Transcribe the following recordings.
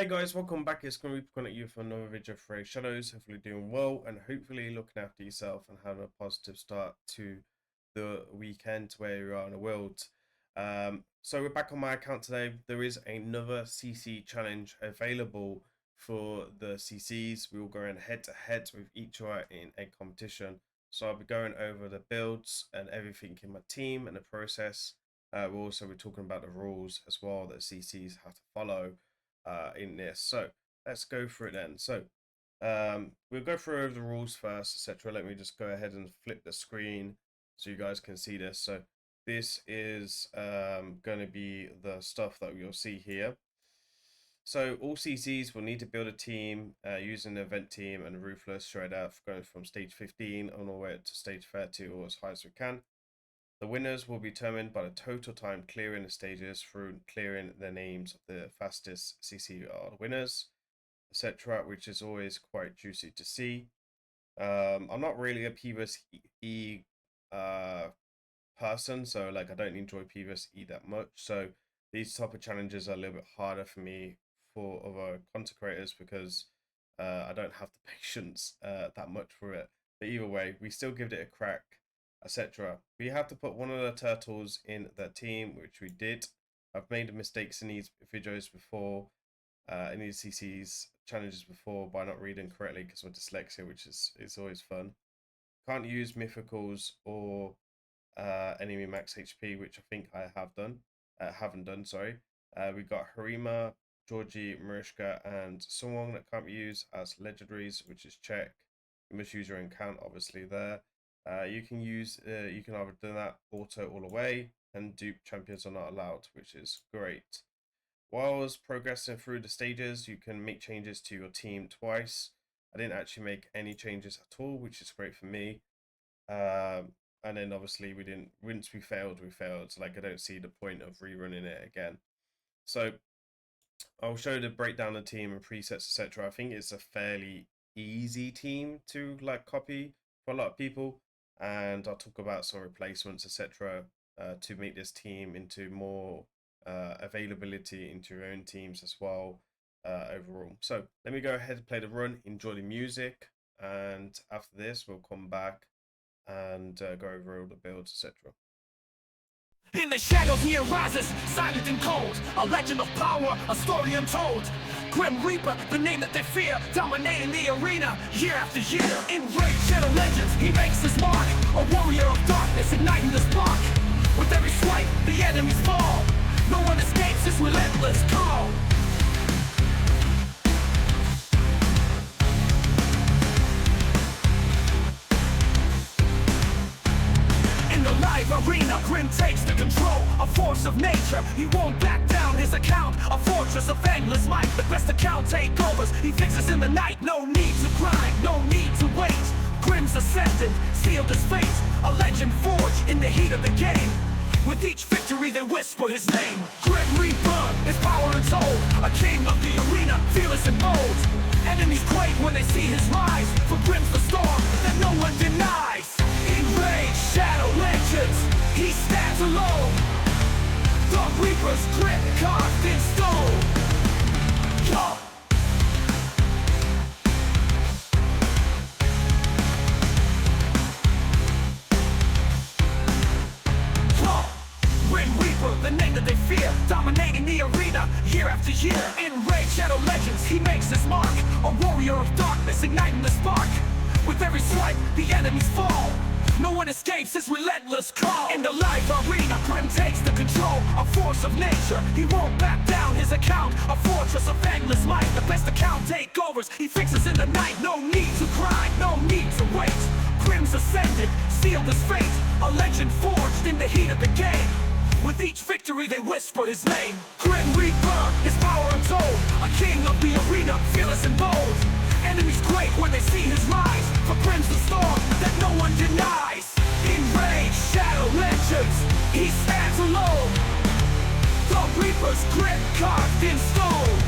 Hey guys, welcome back. It's Grim Reaper coming at you for another video for Raid Shadows. Hopefully doing well and hopefully looking after yourself and having a positive start to the weekend where you are in the world. So we're back on my account today. There is another CC challenge available for the CCs. We will go in head to head with each other in a competition. So I'll be going over the builds and everything in my team and the process. We'll also be talking about the rules as well that CCs have to follow in this. So let's go through it then. So we'll go through the rules first, etc. Let me just go ahead and flip the screen so you guys can see this. So this is going to be the stuff that you'll see here. So all CCs will need to build a team using the event team and Ruthless Shredder, going from stage 15 on the way to stage 30 or as high as we can. The winners will be determined by the total time clearing the stages through clearing the names of the fastest CC are the winners, etc., which is always quite juicy to see. I'm not really a PvSE person, so like I don't enjoy PvSE that much. So these type of challenges are a little bit harder for me for other content creators because I don't have the patience that much for it. But either way, we still give it a crack, etc. We have to put one of the turtles in the team, which we did. I've made mistakes in these videos before, in these CCs challenges before by not reading correctly because of dyslexia, which is always fun. Can't use mythicals or enemy max HP, which I think I have done. Haven't done, sorry. We got Harima, Georgie, Marishka, and someone that can't be used as legendaries, which is check. You must use your own count, obviously there. You can either do that auto all away, and dupe champions are not allowed, which is great. While I was progressing through the stages, you can make changes to your team twice. I didn't actually make any changes at all, which is great for me. And then obviously once we failed. Like I don't see the point of rerunning it again. So I'll show the breakdown of the team and presets, etc. I think it's a fairly easy team to like copy for a lot of people. And I'll talk about some replacements, etc., to make this team into more availability into your own teams as well overall. So let me go ahead and play the run, enjoy the music, and after this we'll come back and go over all the builds, etc. In the shadows he arises, silent and cold, a legend of power, a story untold. Grim Reaper, the name that they fear, dominating the arena year after year. In Raidshadowlegends, he makes his mark, a warrior of darkness, igniting the spark. With every swipe, the enemies fall. No one escapes his relentless call. Arena, Grim takes the control, a force of nature. He won't back down his account, a fortress of endless might. The best account takeovers, he fixes in the night. No need to grind, no need to wait. Grim's ascendant, sealed his fate, a legend forged in the heat of the game. With each victory they whisper his name. Grim Reaper, his power untold, a king of the arena, fearless and bold. Enemies quake when they see his rise, for Grim's the storm that no one denies. In Raidshadowlegends, he stands alone, the Reaper's grit carved in stone. Yo! Grim Reaper, the name that they fear, dominating the arena year after year. In Raidshadowlegends, he makes his mark, a warrior of darkness, igniting the spark. With every swipe, the enemies fall. No one escapes his relentless call. In the live arena, Grim takes the control, a force of nature. He won't back down his account, a fortress of endless might. The best account takeovers, he fixes in the night. No need to grind, no need to wait. Grim's ascended, sealed his fate, a legend forged in the heat of the game. With each victory they whisper his name. Grim Reaper, his power untold, a king of the arena, fearless and bold. Enemies quake when they see his rise, for Grim's the storm that no one denies. In Raidshadowlegends, he stands alone, the Reaper's grit carved in stone.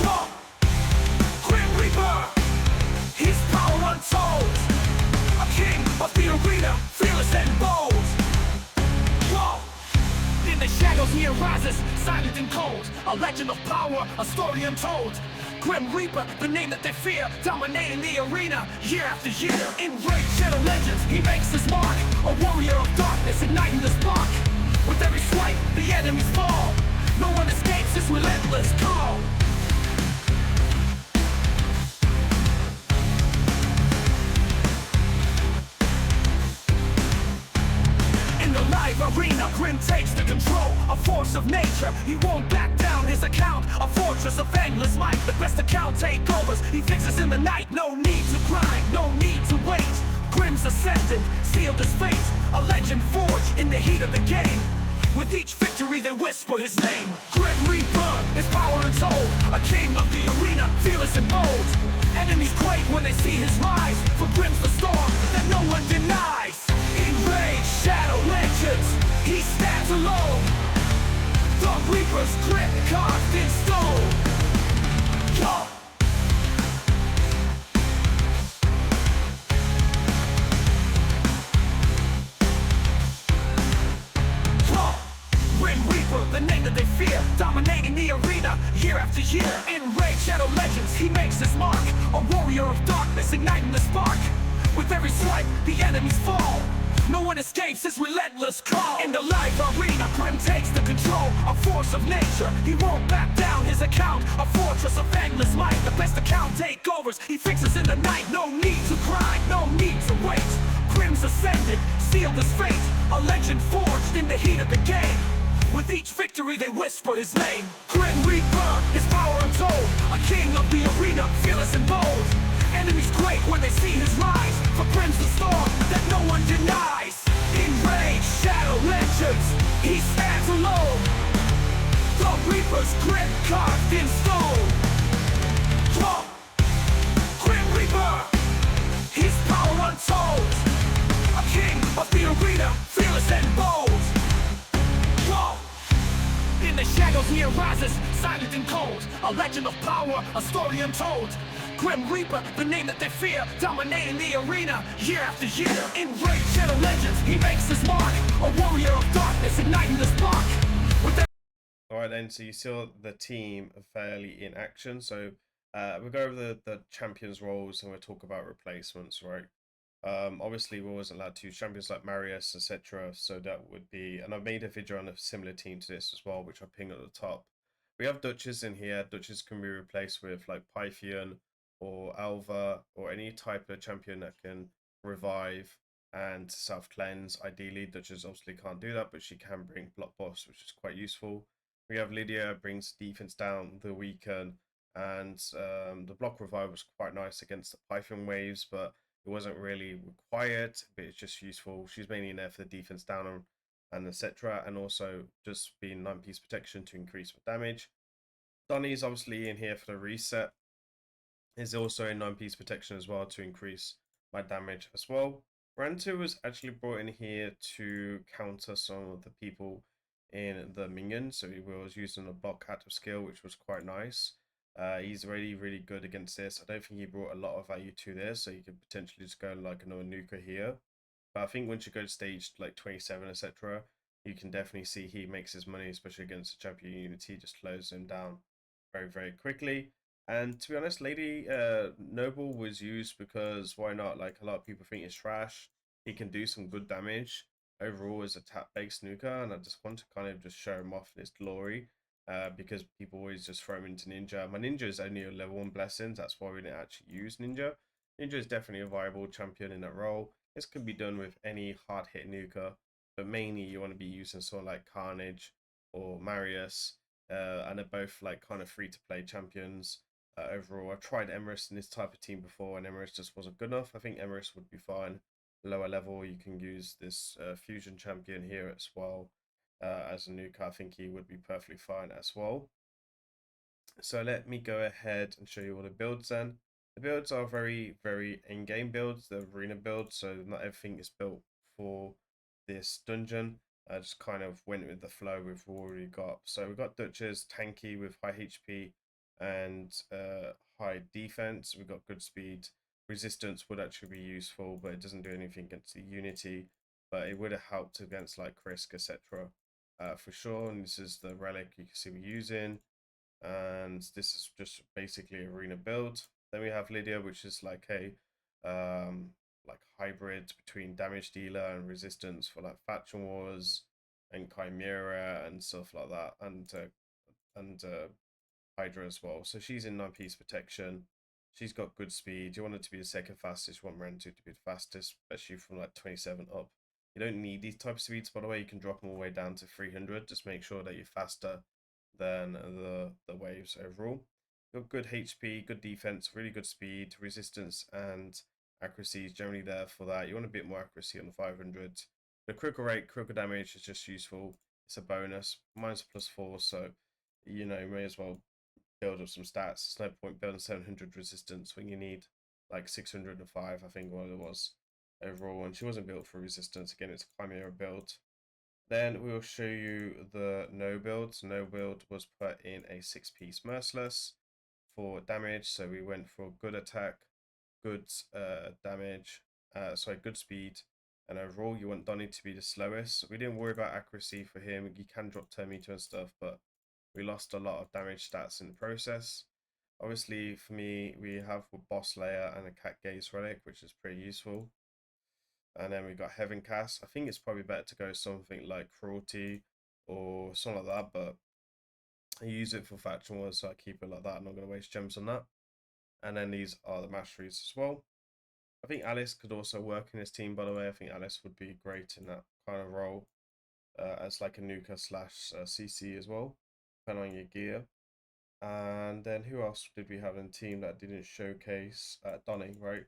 Yo! Grim Reaper, his power untold, a king of the arena, fearless and bold. Yo! In the shadows he arises, silent and cold. A legend of power, a story untold. Grim Reaper, the name that they fear, dominating the arena year after year. In Raidshadowlegends, he makes his mark, a warrior of darkness, igniting the spark. With every swipe, the enemies fall. No one escapes his relentless call. Arena, Grim takes the control, a force of nature. He won't back down his account, a fortress of endless might. The best account takeovers, he fixes in the night. No need to grind, no need to wait. Grim's ascendant, sealed his fate, a legend forged in the heat of the game. With each victory they whisper his name. Grim Reaper, his power untold, a king of the arena, fearless and bold. Enemies quake when they see his rise, for Grim's the storm that no one denies. In Raidshadowlegends, he stands alone. The Reaper's grip carved in stone. Go! Grim Reaper, the name that they fear, dominating the arena year after year. In Raidshadowlegends, he makes his mark, a warrior of darkness, igniting the spark. With every swipe, the enemies fall. No one escapes his relentless call. In the live arena, Grim takes the control, a force of nature. He won't back down his account, a fortress of endless might. The best account takeovers, he fixes in the night. No need to grind, no need to wait. Grim's ascended, sealed his fate, a legend forged in the heat of the game. With each victory they whisper his name. Grim Reaper, his power untold, a king of the arena, fearless and bold. Enemies quake when they see his rise, for Grim's the storm that no one denies. In Raidshadowlegends, he stands alone. The Reaper's grip carved in stone. Whoa. Grim Reaper, his power untold, a king of the arena, fearless and bold. Whoa. In the shadows he arises, silent and cold, a legend of power, a story untold. Grim Reaper, the name that they fear, dominating the arena year after year. In Raidshadowlegends, he makes his mark, a warrior of darkness, igniting the spark. Alright then, so you saw the team fairly in action. So we'll go over the champions roles and we'll talk about replacements, right? Obviously we wasn't allowed to use champions like Marius, etc. So that would be, and I've made a video on a similar team to this as well, which I'll ping at the top. We have Duchess in here. Duchess can be replaced with like Pythian or Alva or any type of champion that can revive and self-cleanse. Ideally, Duchess obviously can't do that, but she can bring block boss, which is quite useful. We have Lydia, brings defense down, the weaken, and the block revive was quite nice against the Python waves, but it wasn't really required, but it's just useful. She's mainly in there for the defense down and etc. And also just being 9-piece protection to increase damage. Donnie's obviously in here for the reset. Is also a 9-piece protection as well to increase my damage as well. Rantu was actually brought in here to counter some of the people in the minions, so he was using a block active skill, which was quite nice. He's really good against this. I don't think he brought a lot of value to this, so you could potentially just go like another nuker here. But I think once you go to stage like 27, etc., you can definitely see he makes his money, especially against the champion unity, just closes him down very quickly. And to be honest, Lady Noble was used because why not? Like a lot of people think it's trash. He can do some good damage overall as a tap-based nuker, and I just want to kind of just show him off in his glory. Because people always just throw him into Ninja. My Ninja is only a level 1 blessings, that's why we didn't actually use Ninja. Ninja is definitely a viable champion in that role. This can be done with any hard hit nuker, but mainly you want to be using sort of like Carnage or Marius, and they're both like kind of free to play champions. Overall, I've tried Emerus in this type of team before, and Emerus just wasn't good enough. I think Emerus would be fine. Lower level, you can use this fusion champion here as well. As a nuke, I think he would be perfectly fine as well. So let me go ahead and show you all the builds then. The builds are very in-game builds, the arena builds, so not everything is built for this dungeon. I just kind of went with the flow with what we already got. So we've got Duchess, tanky with high HP and high defense. We've got good speed. Resistance would actually be useful, but it doesn't do anything against the unity, but it would have helped against like Krisk, etc. for sure. And this is the relic you can see we're using. And this is just basically arena build. Then we have Lydia, which is like a like hybrid between damage dealer and resistance for like faction wars and chimera and stuff like that, and Hydra as well. So she's in 9-piece protection. She's got good speed. You want her to be the second fastest. You want Rentu to be the fastest, especially from like 27 up. You don't need these type of speeds, by the way. You can drop them all the way down to 300. Just make sure that you're faster than the waves overall. You've got good HP, good defense, really good speed, resistance, and accuracy is generally there for that. You want a bit more accuracy on the 500. The critical rate, critical damage is just useful. It's a bonus, minus +4, so you know, you may as well build up some stats. There's no point building 700 resistance when you need like 605, I think what it was overall. And she wasn't built for resistance. Again, it's a chimera build. Then we'll show you the no build. No build was put in a 6-piece merciless for damage. So we went for good attack, good damage, good speed. And overall, you want Donnie to be the slowest. We didn't worry about accuracy for him. You can drop 10 meter and stuff, but we lost a lot of damage stats in the process. Obviously, for me, we have a boss layer and a cat gaze relic, which is pretty useful. And then we got Heaven Cast. I think it's probably better to go something like Cruelty or something like that, but I use it for faction wars, so I keep it like that. I'm not going to waste gems on that. And then these are the masteries as well. I think Alice could also work in this team, by the way. I think Alice would be great in that kind of role as like a nuker slash CC as well, depending on your gear. And then who else did we have in the team that didn't showcase? Donnie, right?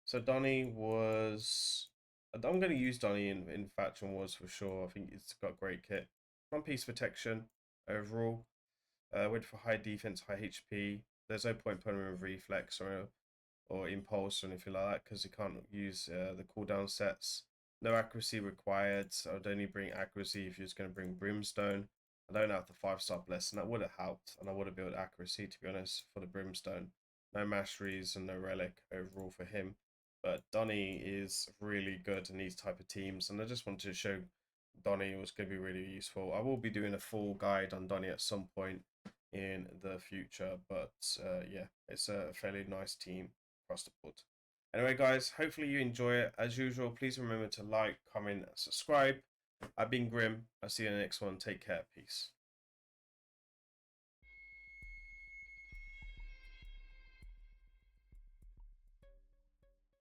So Donnie was... I'm going to use Donnie in Faction Wars for sure. I think it's got great kit. 1-piece protection overall. Went for high defense, high HP. There's no point putting him with reflex or impulse or anything like that because you can't use the cooldown sets. No accuracy required. So I'd only bring accuracy if you're just going to bring Brimstone. I don't have the 5-star blessing. That would have helped, and I would have built accuracy, to be honest, for the Brimstone. No masteries and no relic overall for him. But Donnie is really good in these type of teams, and I just wanted to show Donnie was going to be really useful. I will be doing a full guide on Donnie at some point in the future, but yeah, it's a fairly nice team across the board. Anyway, guys, hopefully you enjoy it. As usual, please remember to like, comment, and subscribe. I've been Grim. I'll see you in the next one. Take care. Peace.